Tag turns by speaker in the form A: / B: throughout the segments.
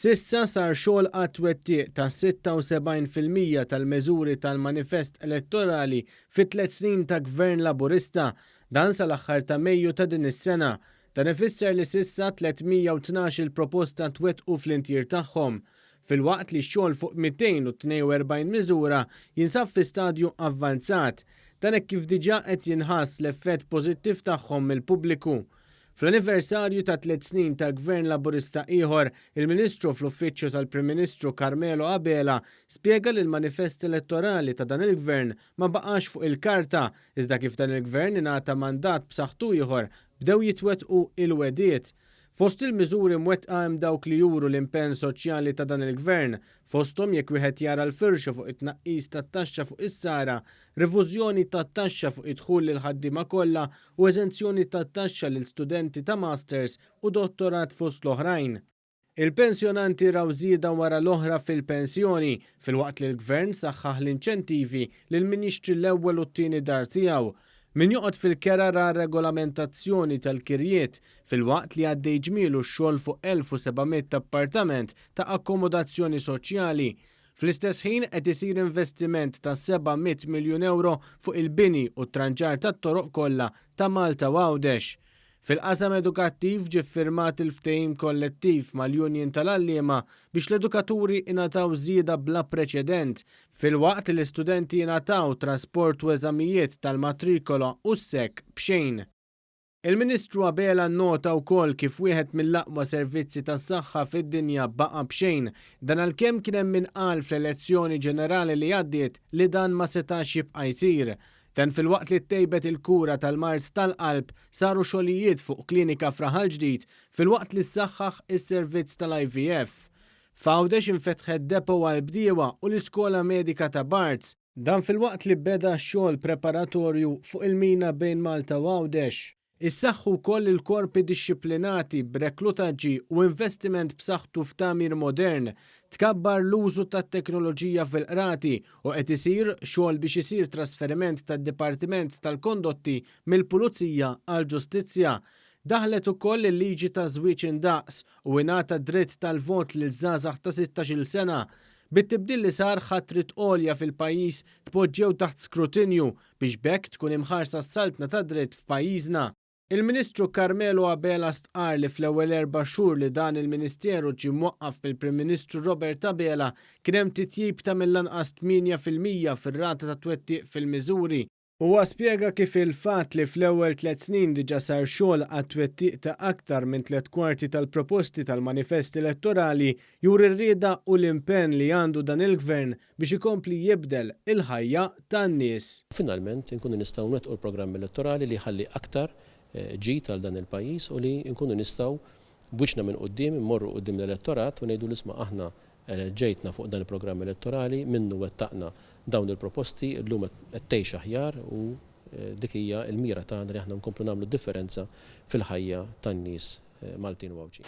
A: S'issa sar xogħol għat-twettiq ta' 76% tal-miżuri tal-manifest elettorali fit-3 snin ta' Gvern Laburista dan sal-aħħar ta' Mejju ta' din is-sena. Dan ifisser li s'issa 312 proposta twettqu fl-intir tagħhom, filwaqt li x-xogħol fuq 242 miżura jinsab fi stadju avvanzat. Dan hekk kif diġà qed jinħass l-effett pożittiv tagħhom mill-pubbliku. Fl-anniversarju ta' 3 snin ta' Gvern Laburista ieħor, il-Ministru fl-Uffiċċju tal-Prim Ministru Carmelo Abela spjega li l-manifest elettorali ta' dan il-Gvern ma baqax fuq il-karta, iżda kif dan il-Gvern ingħata mandat b'saħħtu ieħor bdew jitwettqu il-wediet. Fost il-miżuri mwettqa hemm dawk li juru l-impenn soċjali ta' dan il-Gvern, fosthom jekk wieħed jara l-firxa fuq it-tnaqqis tat-taxxa fuq is-sara, revużjoni tat-taxxa fuq id-dħul lil ħaddiema kollha u eżenzjoni tat-taxxa lil studenti ta' masters u dottorat fost l-oħrajn. Il-pensjonanti raw żieda wara l-oħra fil-pensjoni, filwaqt li l-Gvern saħħaħ l-inċentivi lil min jixtri l-ewwel u t-tieni dar tiegħu. Min joqgħod fil-kera ra regolamentazzjoni tal-kirjiet filwaqt li għaddej ġmielu x-xogħol fuq 1700 appartament ta' akkomodazzjoni soċjali. Fl-istess ħin qed isir investiment ta' 700 miljun euro fuq il-bini u t-tranġar tat-toroq kollha ta' Malta u Għawdex. Fil-qasam edukattiv ġie ffirmat il-ftehim kollettiv mal-Union tal-Għalliema biex l-edukaturi ingħataw żieda bla preċedent, filwaqt li l-istudenti ingħataw trasport u eżamijiet tal-matrikola u s-sekk b'xejn. Il-Ministru Abela nnota wkoll kif wieħed mill-aqwa servizzi tas-saħħa fid-dinja baqa' b'xejn, dan għalkemm kien hemm min qal fl-elezzjoni ġenerali li għaddiet li dan ma setax jibqa' jsir. Dan filwaqt li ttejbet il-kura tal-mart tal-qalb saru xogħlijiet fuq klinika f'Raħal Ġdid filwaqt li ssaħħaħ is-servizz tal-IVF. F'Għawdex infetħet depo għall-bdiewa u l-Iskola Medika ta' Barts, dan filwaqt li beda xogħol preparatorju fuq il-mina bejn Malta u Għawdex. Issaħħu wkoll il-korpi dixxiplinati b'reklutaġġi u investiment b'saħħtu f'tagħmir modern, tkabbar l-użu tat-teknoloġija fil-qrati u qed isir xogħol biex isir trasferiment tad-Dipartiment tal-Kondotti mill-Pulizija għall-Ġustizzja. Daħlet ukoll il-liġi ta' żwieġ indaqs u ingħata dritt tal-vot lil żgħażagħ ta' 16-il sena. Bit-tibdil li sar ħatrit għolja fil-pajjiż tpoġġew taħt skrutinju biex bekk tkun imħarsa s-saltna ta' dritt f'pajjiżna. Il-Ministru Carmelo Abela stqar li fl-ewwel 4 xhur li dan il-Ministeru ġie mwaqqaf mill-Prim Ministru Robert Abela kien hemm titjib ta' mill-anqas 8% fir-rata ta' twettiq fil-miżuri. Huwa spjega kif il-fatt li fl-ewwel 3 snin diġà sar xogħol għat-twettiq ta' aktar minn 3/4 tal-proposti tal-manifest elettorali juri r-rieda u l-impenn li għandu dan il-Gvern biex ikompli jibdel il-ħajja tan-nies.
B: Finalment inkunu nistgħu nwettqu l-programm elettorali li ħalli aktar ġid għal dan il-pajjiż u li nkunu nistgħu b'wiċċna minn quddiem immorru quddiem l-elettorat u ngħidu l-isma' aħna ġejtna fuq dan il-programm elettorali minnu wettaqna dawn il-proposti llum qed tgħix aħjar u dik hija l-mira tagħna li aħna nkomplu nagħmlu differenza fil-ħajja tan-nies Maltin u Għawġin.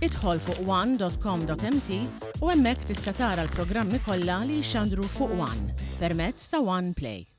C: Idħol fuq one.com.mt u hemmhekk tista' tara l-programmi kollha li jxandru fuq One permezz ta' One Play.